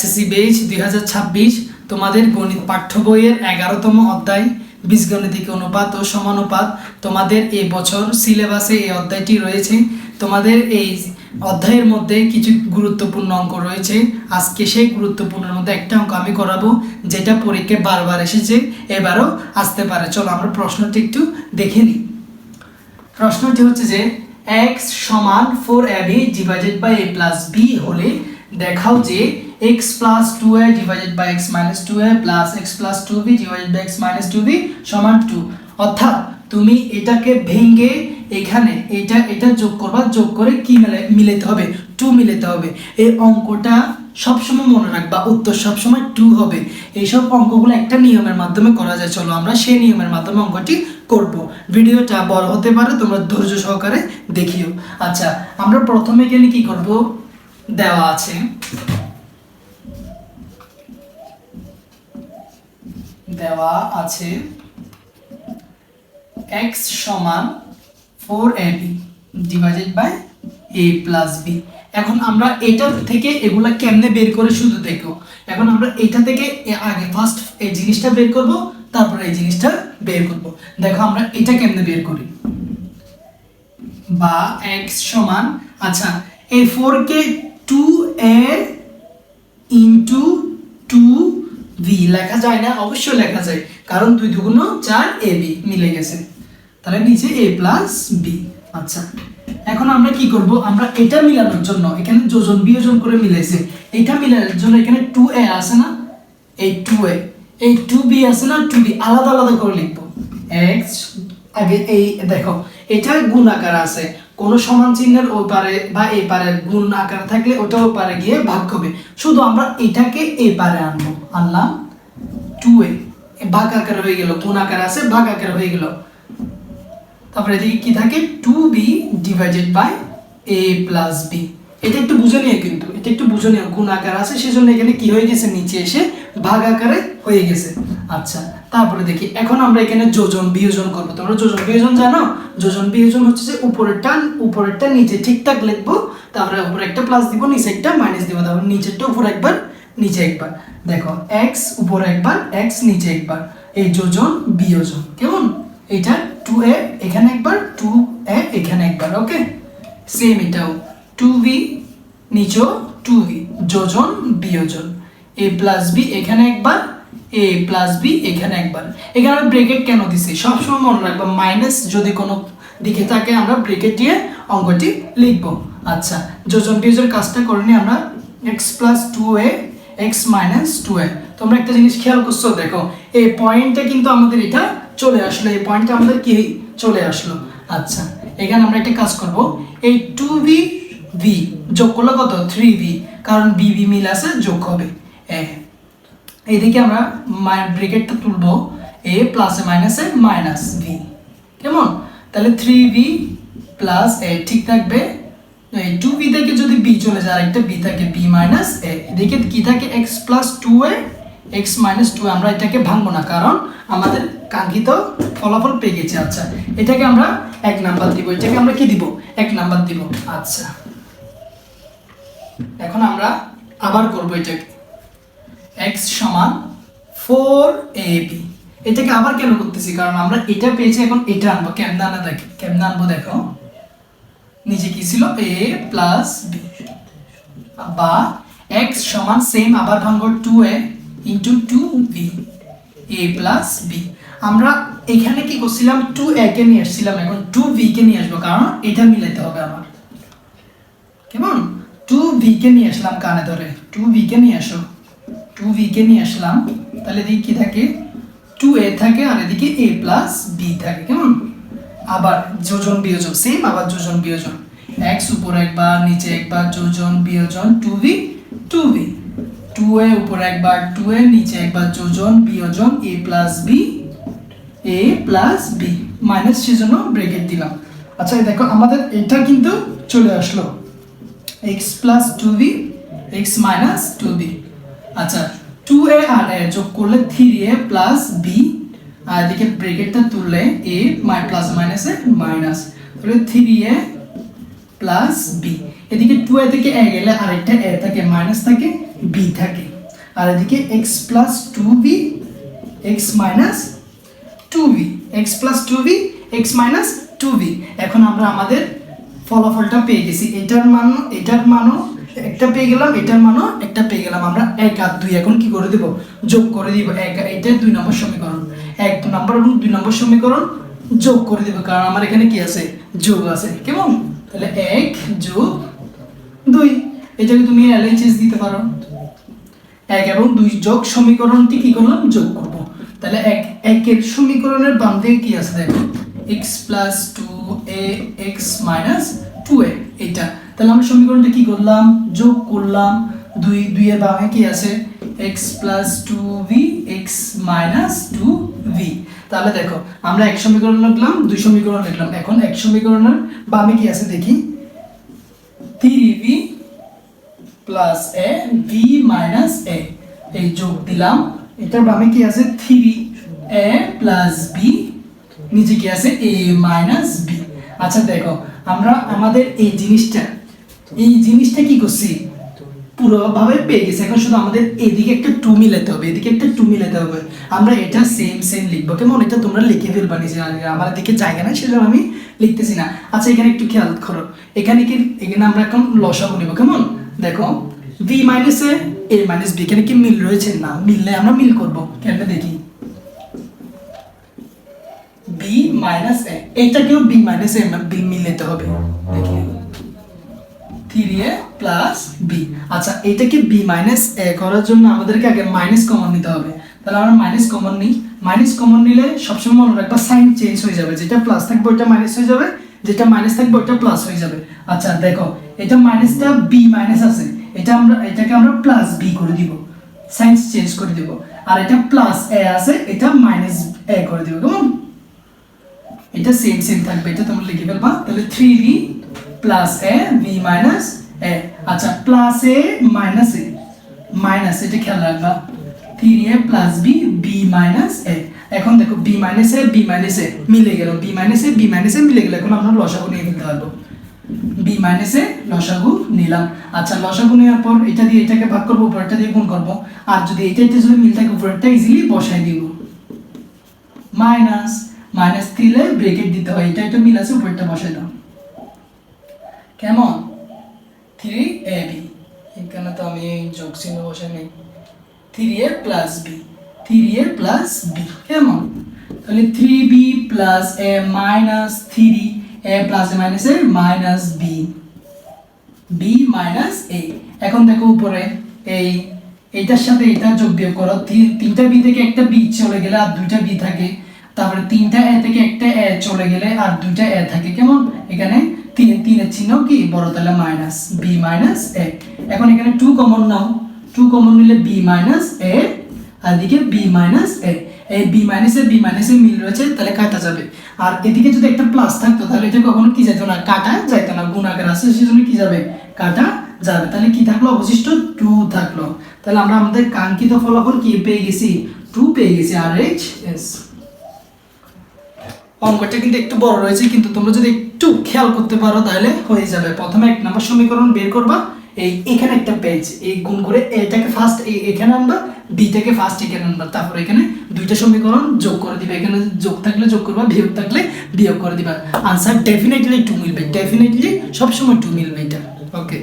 SSC বেচ 2026 তোমাদের গণিত পাঠ্য বইয়ের 11তম অধ্যায় বীজগণিতিক অনুপাত ও সমানুপাত। তোমাদের এই বছর সিলেবাসে এই অধ্যায়টি রয়েছে। তোমাদের এই অধ্যায়ের মধ্যে কিছু গুরুত্বপূর্ণ অঙ্ক রয়েছে। আজকে সেই গুরুত্বপূর্ণের মধ্যে একটা অঙ্ক আমি করাবো, যেটা পরীক্ষায় বারবার এসেছে, এবারও আসতে পারে। চলো আমরা প্রশ্নটি একটু দেখে নিই। প্রশ্নটি হচ্ছে যে x সমান 4ab divided by a plus b হলে দেখাও যে x plus 2a divided by x minus 2a plus x plus 2b divided by x minus 2b সমান 2। অর্থাৎ তুমি এটাকে ভেঙে এখানে এটা যোগ করবা, যোগ করে কি মিলাতে হবে, 2 মিলাতে হবে। এই অঙ্কটা সবসময় মনে রাখবা, উত্তর সবসময় 2 হবে। এইসব অঙ্কগুলো একটা নিয়মের মাধ্যমে করা যায়। চলো আমরা সেই নিয়মের মাধ্যমে অঙ্কটি করব। ভিডিওটা বড় হতে পারে, তোমরা ধৈর্য সহকারে দেখিও। আচ্ছা, আমরা প্রথমে এখানে কি করব, দেওয়া আছে x সমান 4ab divided by a plus b। এখন আমরা এটা থেকে এগুলা কেমনে বের করে শুধু দেখো। এখন আমরা এটা থেকে আগে ফার্স্ট এই জিনিসটা বের করব, তারপরে এই জিনিসটা বের করব। দেখো আমরা এটা কেমনে বের করি। বা x সমান, আচ্ছা এই 4 কে 2a ইনটু 2v লেখা যায় না? অবশ্যই লেখা যায়, কারণ 2 দুগুণ 4ab মিলে গেছে, তাহলে নিচে a প্লাস b। আচ্ছা, এখন আমরা কি করব, আমরা এটা মিলানোর জন্য এখানে যোজন বিয়োজন করে মিলাইছে, এটা মিলানোর জন্য এখানে 2a আছে না, এই 2a এই 2b আছে না, 2b আলাদা আলাদা করে লিখব। x আগে এই দেখো এটা গুণ আকার আছে, কোন সমান চিহ্নের ওই পারে বা এই পারে গুণ আকার থাকলে ওটা ওই পারে গিয়ে ভাগ হবে। শুধু আমরা এটাকে এই পারে আনলাম 2a, ভাগ আকার হয়ে গেল, গুণ আকার আছে ভাগ আকার হয়ে গেল। তারপরে এদিকে কি থাকে, 2b divided by a plus b। এটা একটু বুঝে নিও, কিন্তু এটা একটু বুঝে নিও, গুণ আকার আছে সেজন্য এখানে কি হয়ে গেছে, নিচে এসে ভাগ আকারে হয়ে গেছে। আচ্ছা, তারপরে দেখি এখন আমরা এখানে যোজন বিয়োজন করব। তোমরা যোজন বিয়োজন জানো? যোজন বিয়োজন হচ্ছে যে উপরেরটা নিচে ঠিকঠাক লিখবো, তারপরে উপরে একটা প্লাস দিব, নিচে একটা মাইনাস দিব, তারপরে নিচেরটা উপরে একবার নিচে একবার। দেখো x উপরে একবার, x নিচে একবার, এই যোজন বিয়োজন। কেমন? এটা 2a এখানে একবার, 2a এখানে একবার। ওকে, সেম এটাও 2v নিচেও 2v, যোজন বিয়োজন। a প্লাস b এখানে একবার, a প্লাস b এখানে একবার। এখানে ব্র্যাকেট কেন দিছি সবসময় মনে রাখবা, মাইনাস যদি কোনো দিকে থাকে আমরা ব্র্যাকেট দিয়ে অঙ্কটি লিখব। আচ্ছা, যোজন বিয়োজন কাজটা করে নিই আমরা। x plus 2a x minus 2a। তোমরা একটা জিনিস খেয়াল করছো, দেখো এই পয়েন্টটা কিন্তু আমাদের এটা চলে আসলো, এই পয়েন্টটা আমাদের কি চলে আসলো। আচ্ছা, এখানে আমরা একটা কাজ করব, এই 2v v যোগ করলে কত, 3v, কারণ b b মিল আছে, যোগ হবে a। এইদিকে আমরা ব্র্যাকেটটা তুলবো, a প্লাসে মাইনাসে মাইনাস v। কেমন? তাহলে 3v প্লাস a ঠিক থাকবে। এই 2v থেকে যদি b চলে যায়, আরেকটা b থাকে, b মাইনাস a। এদিকে কি থাকে, x plus 2a x minus 2a। আমরা এটাকে ভাঙবো না, কারণ আমাদের কাঙ্ক্ষিত ফলাফল পেয়ে গেছে। আচ্ছা, এটাকে আমরা 1 নাম্বার দিব, এটাকে আমরা কি দিব, 1 নাম্বার দিব। আচ্ছা, এখন আমরা আবার করব এটাকে, x সমান 4ab। এটাকে আবার কেন করতেছি, কারণ আমরা এটা পেয়েছি, এখন এটা আনবো। কেমনে আনবো দেখো, নিচে কি ছিল, a প্লাস b, বা x সমান সেম আবার ভাঙবো 2a into 2b a plus b। আমরা এখানে কি করছিলাম, 2a কে নিয়ে আসছিলাম, এখন 2b কে নিয়ে আসবো, কারণ এটা মিলাতে হবে আমার। কেমন? 2b কে নিয়ে আসলাম, কানে ধরে 2b কে নিয়ে আসো, 2b কে নিয়ে আসলাম। তাহলে এদিকে কি থাকে, 2a থাকে, আর এদিকে a প্লাস b থাকে। কেমন? আবার যোজন বিয়োজন সেম, আবার যোজন বিয়োজন, x উপরে একবার নিচে একবার, যোজন বিয়োজন 2v 2v, 2a উপরে একবার 2a নিচে একবার, যোজন বিয়োজন a প্লাস b মাইনাস, সেজন্য ব্র্যাকেট দিলাম। আচ্ছা, দেখো আমাদের এটা কিন্তু চলে আসলো, x plus 2v x minus 2b। আচ্ছা, 2a আর a যোগ করলে 3a প্লাস b, আর এদিকে ব্র্যাকেটটা তুললে a প্লাস মাইনাসে মাইনাস, তাহলে 3a প্লাস b। এদিকে 2a থেকে a গেলে আরেকটা a থাকে, মাইনাস থাকে, b থাকে। আর এদিকে x plus 2b x minus 2v x plus 2v x minus 2v। এখন আমরা আমাদের ফলাফলটা পেয়ে গেছি, এটার মানও একটা পেয়ে গেলাম, এটার মানও একটা পেয়ে গেলাম। আমরা 1 আর 2 এখন কি করে দেব, যোগ করে দিব। এটা 2 নম্বর সমীকরণ, 1 নম্বর এবং 2 নম্বর সমীকরণ যোগ করে দিব, কারণ আমার এখানে কি আছে, যোগ আছে। কেমন? তাহলে 1 যোগ 2, এটাকে তুমি এলএইচএস দিতে পারো। 1 এবং 2 যোগ সমীকরণটি কি করলাম, যোগ করব। তাহলে 1 এর সমীকরণের বাম দিকে কি আছে দেখো, x plus 2ax minus 2a, এটা। তাহলে আমরা সমীকরণটা কি করলাম, যোগ করলাম। 2 এর বামে কি আছে, x plus 2v x minus 2v। তাহলে দেখো আমরা 1 সমীকরণ লিখলাম, 2 সমীকরণ লিখলাম। এখন 1 সমীকরণের বামে কি আছে দেখি, 3v plus a v minus a, এই যোগ দিলাম। এটার বামে কি আছে, 3a প্লাস b, নিচে কি আছে a মাইনাস b। আচ্ছা দেখো আমরা আমাদের এই জিনিসটা কি করছি, পুরোভাবে পেয়ে গেছি। এখন শুধু আমাদের এদিকে একটা 2 মিলাতে হবে, এদিকে একটা 2 মিলাতে হবে। আমরা এটা সেম লিখবো। কেমন? এটা তোমরা লিখে ফেলবা নিজে, আমার দিকে জায়গা না সেটা আমি লিখতেছি না। আচ্ছা এখানে একটু খেয়াল করো, এখানে আমরা এখন লসাগু নিব। কেমন? দেখো v minus a minus b, এখানে কি মিল রয়েছে? না, মিললে আমরা মিল করব। কেন দেখি, b মাইনাস a, এটাকেও b মাইনাস a মিলাতে হবে। দেখি 3a প্লাস b। আচ্ছা এটাকে b মাইনাস a করার জন্য আমাদেরকে আগে মাইনাস কমন নিতে হবে। তাহলে আমরা মাইনাস কমন নিই। মাইনাস কমন নিলে সবসময় মনে রাখবা সাইন চেঞ্জ হয়ে যাবে, যেটা প্লাস থাকবে ওটা মাইনাস হয়ে যাবে, যেটা মাইনাস থাকবে ওটা প্লাস হয়ে যাবে। আচ্ছা দেখো এটা মাইনাসটা b মাইনাস আছে, এটাকে আমরা প্লাস b করে দিব, সাইন চেঞ্জ করে দিব। আর এটা প্লাস a আছে, এটা মাইনাস a করে দিব। কেমন? এটা সেম থাকবে, এটা তোমরা লিখে ফেলবা। তাহলে 3v plus a v minus a। আচ্ছা প্লাস a মাইনাস এটা খেয়াল রাখবা, 3a plus b b minus a। এখন দেখো b মাইনাস a মিলে গেল, b মাইনাস a মিলে গেল। এখন আমরা লসাগু নিয়ে ফেলতে পারবো, b মাইনাস a লসাগু নিলাম। আচ্ছা লসাগু নেওয়ার পর এটা দিয়ে এটাকে ভাগ করব, উপরেরটা দিয়ে গুণ করব। আর যদি এটা যদি মিল থাকে উপরেরটা ইজিলি বসাই দিব। মাইনাস দিলে ব্রেকেট দিতে হয়, এটা মিল আছে, উপরেরটা বসাই দাও। কেমন? 3ab, এখানে তো আমি যোগ চিহ্ন বসাই নেই, 3a প্লাস b। কেমন? তাহলে 3b plus a minus 3a plus a minus a minus b minus a। এখন দেখো উপরে এইটার সাথে এটা যোগ বিয়োগ করো, 3টা b থেকে একটা b চলে গেলে আর 2টা b থাকে, তারপরে 3টা a থেকে একটা a চলে গেলে আর 2টা a থাকে। কেমন? এখানে 3 চিহ্ন কি বড়, তাহলে মাইনাস b মাইনাস a। এখন এখানে 2 কমন নাও, 2 কমন নিলে b মাইনাস a, আর এদিকে b মাইনাস a। এই b মাইনাস a মিল রয়েছে, তাহলে কাটা যাবে। আর এদিকে যদি একটা প্লাস থাকতো তাহলে এটা কখনো কি যেত না, কাটা যেত না, গুণাকার আছে সেজন্য কি যাবে, কাটা যাবে। তাহলে কি থাকলো, অবশিষ্ট 2 থাকলো। তাহলে আমরা আমাদের কাঙ্ক্ষিত ফলাফল কি পেয়ে গেছি, 2 পেয়ে গেছি, RHS। অঙ্কটা কিন্তু একটু বড় রয়েছে, কিন্তু তোমরা যদি একটু খেয়াল করতে পারো তাহলে হয়ে যাবে। প্রথমে 1 নম্বর সমীকরণ বের করবা, এখানে একটা পেজ, এই গুণ করে এটাকে ফার্স্ট এখানে আনবা, বিটাকে ফার্স্ট এখানে আনবা, তারপর এখানে 2টা সমীকরণ যোগ করে দিবা। এখানে যোগ থাকলে যোগ করবা, বিয়োগ থাকলে বিয়োগ করে দিবা। আনসার ডেফিনেটলি 2 মিলবে, ডেফিনেটলি সবসময় 2 মিলবে এটা। ওকে।